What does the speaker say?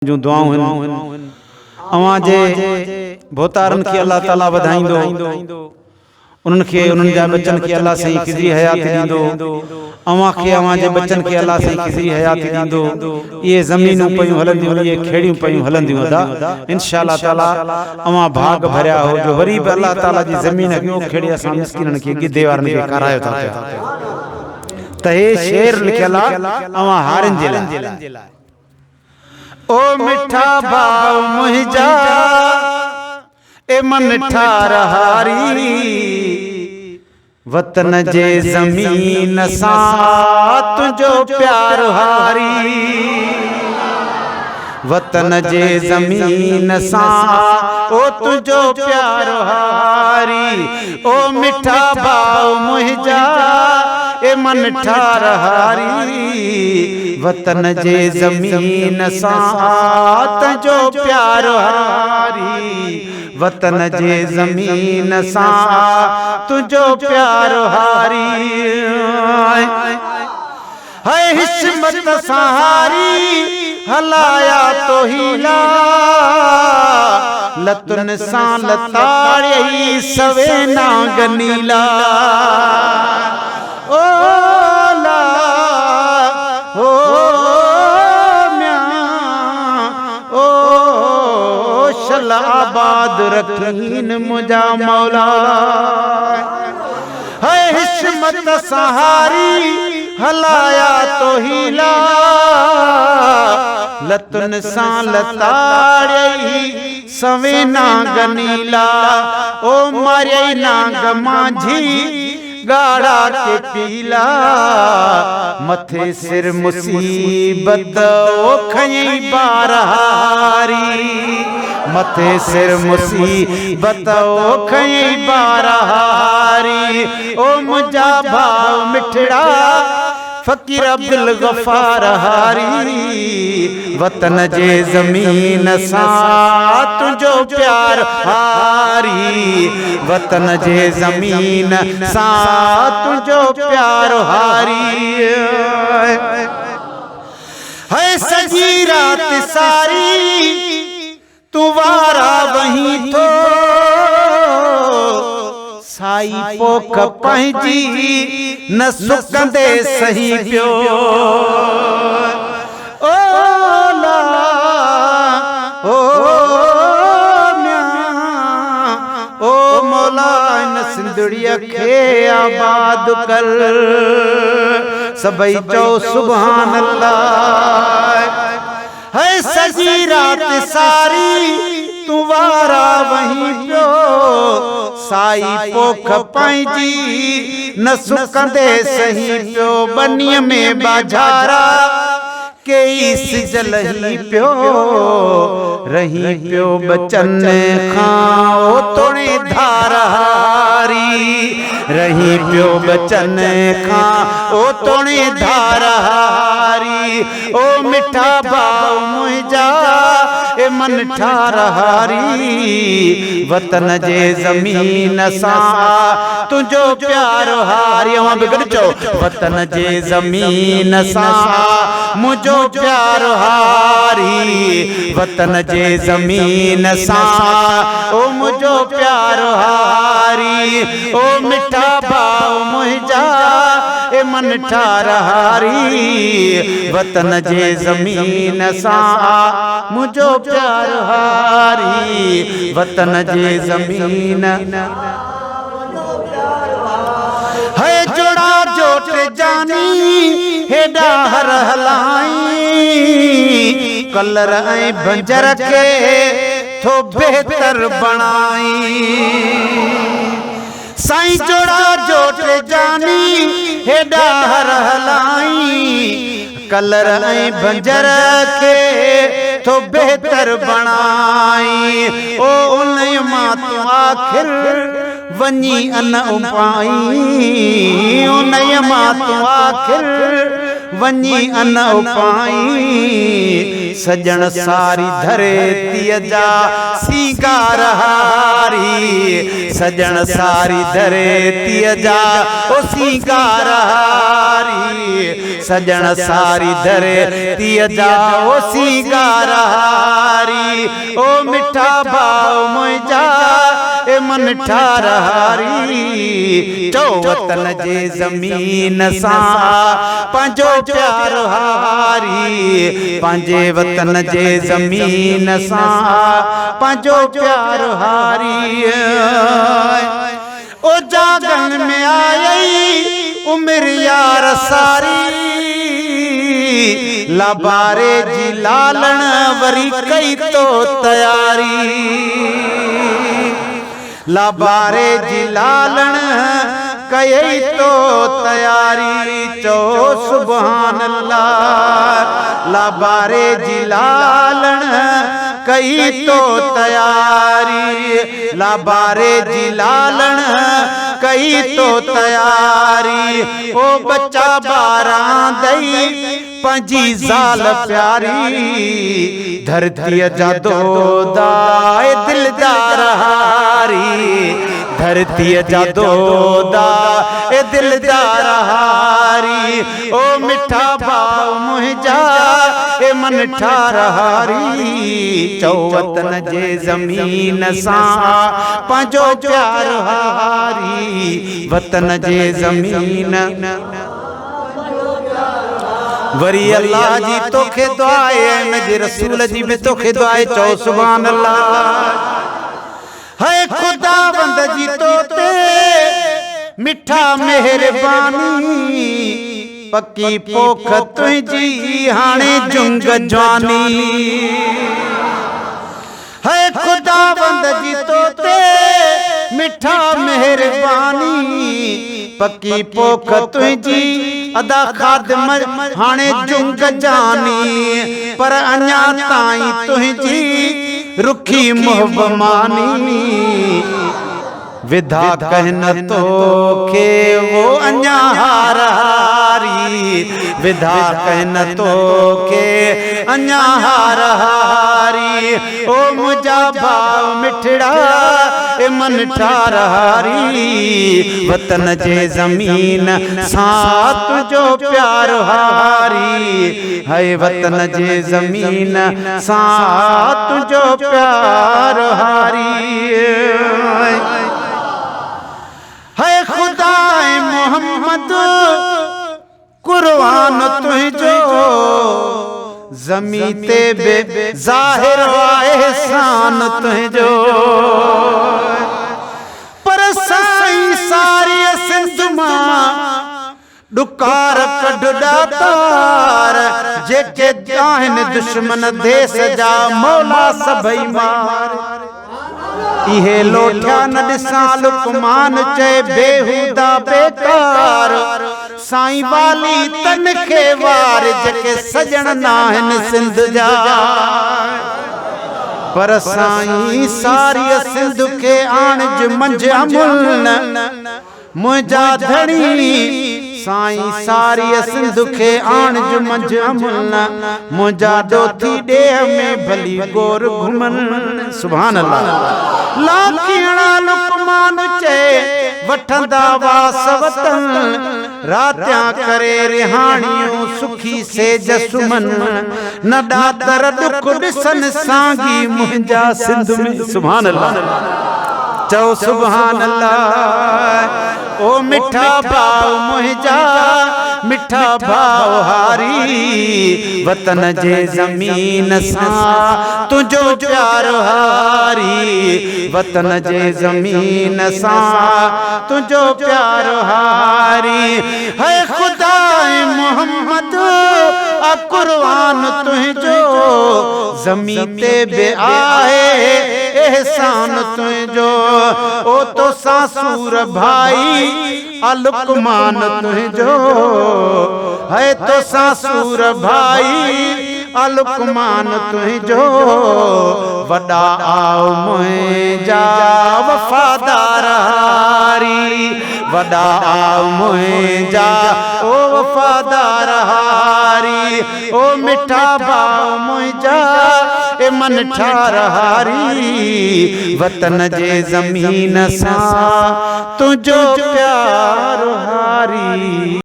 जो दुआऊं अवां जे भोतारन की अल्लाह ताला वधाईंदो, उन्हनि खे उन्हनि जा बच्चन खे अल्लाह सही खिज़ी हयात ॾींदो, अवां खे अवां जे बच्चन खे अल्लाह सही खिज़ी हयात ॾींदो। ये ज़मीनूं पयूं हलंदियूं, ये खेड़ियूं पयूं हलंदियूं अदा इंशाअल्लाह ताला अवां भाग भरिया हो जो वरी बि अल्लाह ताला जी ज़मीन खे खेड़े असां मिस्किननि खे गिदे वारनि खे करायो था पिया। त हे शेर लिखियल आहे अवां हारनि जे लाइ। ओ मिठा भाव मुहिजा ए मन ठार हारी, वतन जे ज़मीन सां तुझो प्यार हारी, वतन जे ज़मीन सां ओ तुझो प्यार हारी। ओ मिठा भाव मुहिजा ए मन ठार हारी, वतन जे ज़मीन सां तुझो प्यार हारी, वतन जे ज़मीन सां तुझो प्यार हारी। है हिस्मत सहारी हलाया तो हीला, लतुन सां लताड़ी सवे नागनीला। ओ ला ओ म्या ओ शलाबाद रखीन मुझा मौला। है हिस्मत सहारी हलाया तो हीला, लतुन सां लताड़ी सवे नागनीला। ओ मारे नाग माझी गाड़ा के पीला, मथे सिर मुसीबत ओ खई बारहारी, मथे सिर मुसीबत ओ खई बारहारी। ओ मुझा भाव मिठड़ा फकीर अब्दुल गफार हारी, वतन जे ज़मीन सां तुझो प्यार हारी, वतन जे ज़मीन सां तुझो प्यार हारी। है सजी रात सारी तू वारा वहीं थो, साई पोख पंहिंजी न सुकंदे सही पियो। ओ ला ओ म्या ओ मौला इन सिंधड़ीअ खे आबाद कर, सभई चओ सुभान अल्लाह। है सजी रात सारी तू वारा वहीं पियो, साई पोख पंहिंजी न सुकंदे सही पियो। बनीअ में बाजारा कई सिजल ही पियो, रही पियो बचन खां ओ तोड़े धार हारी, रही पियो बचन खां ओ तोड़े धार हारी। ओ मिठा भाव मुहिजा ए मन ठार हारी, वतन जे ज़मीन सां तुझो प्यार हारी। अवां बि गॾु चओ, वतन जे ज़मीन सां मुझो प्यार हारी, वतन जे ज़मीन सां ओ मुझो प्यार हारी। ओ मिठा भाव मुहिजा ए मन ठार हारी, वतन जे ज़मीन सां मुझो प्यार हारी, वतन जे ज़मीन। है जोड़ा जोट जानी हेडा हर हलाई, कलर ऐं भंजर के थो बेहतर बणाई। साईं जोड़ा जोट जानी हेडा हर हलाई, कलर ऐं भंजर के तो बेहतर बणाई। ओ उन मां तूं आखिर वञी अन उपाई, उन मां तूं आखिर वनी अन पाई सजन सारी धरती जा सिंगार हारी सजन सारी धरती जा ओ सिंगार हारी सजन सारी धरती जा ओ सिंगार हारी ओ मिठा भाव मुझा ए मन ठार हारी चो वतन जे ज़मीन सा पंजो प्यार हारी पंजे वतन जे ज़मीन सा पंजो प्यार हारी ओ जागन में आई उम्र यार सारी लाबारे जी लालन वरी कई तो तैयारी लाबारे जी लालन कई तो तैयारी चो सुभान अल्लाह लाबारे जी लालन कई तो तैयारी लाबारे जी लालन कई तो तैयारी ओ बच्चा बारां दई पंजी ज़ाल प्यारी धरती जा दोदाए दिलदार हारी धरती जा दोदाए दिलदार हारी ओ मिठा भाव मुझा ए मन ठार हारी चो वतन जे ज़मीन सा पंजो प्यार हारी वतन जे ज़मीन वरी अल्लाह जी तोखे दुआए नजे रसूल जी भी तोखे दुआए चो सुभान अल्लाह है खुदा बंद जी तोते मिठा मेहरबानी पक्की पोख तुझी हाणे जुंग जवानी है खुदा बंद जी तोते मिठा मेहरबानी पक्की पोख तुझी अदा खादम हाणे जुंग जानी पर अञा ताई तुझी रुखी मोहबमानी विधा कहन तो के वो अञा हारी विधा कहन तो के अञा हारी ओ मुझा भाव मिठड़ा ए मन ठार हारी वतन जे ज़मीन साथ जो प्यार हारी है वतन जे ज़मीन साथ जो प्यार हारी है खुदाए मोहम्मद कुर्बान तुझो ज़मी ते बे ज़ाहिर एहसान तुझो पर साईं सारी सिंध मां डुकार कढड़ा तार जेके जाहिन दुश्मन देश जा मौला सभई मार इहे लोठा न ॾिसां लुकमान चए बेहुदा बेकार साईं वाली तन खे वार जेके सजण नाहिन सिंध जा पर साईं सारी सिंध के आणज मंझ अमुल मुझा धणी साईं सारी सिंध के आणज मंझ अमुल मुझा डोथी डेह में भली गोर घुमन सुभान अल्लाह लाखियां लुकमान चे वठंदा वास वतन रात्यां करे रिहाणियों सुखी से जसुमन न डादर दुख ॾिसन सांगी मुंहिंजा सिंध में सुभान अल्लाह चो सुभान अल्लाह ओ मिठा भाव मुझा मिठा भाव हारी वतन जे ज़मीन सा तुझो प्यार हारी वतन जे ज़मीन सा तुझो प्यार हारी है खुदाए मोहम्मद आ कुर्बान तुझो ज़मी ते बे आए एहसान तुझो ओ तो सासूर भाई अलुकमान तुझो है तो सासूर भाई अलुकमान तुझो वडा आओ मुझा वफादार हारी वॾा मुंहिंजा ओ वफ़ादार हारी, ओ मिठा भाउ मुंहिंजा ए मन ठार हारी, वतन जे ज़मीन सां तुंहिंजो प्यार हारी।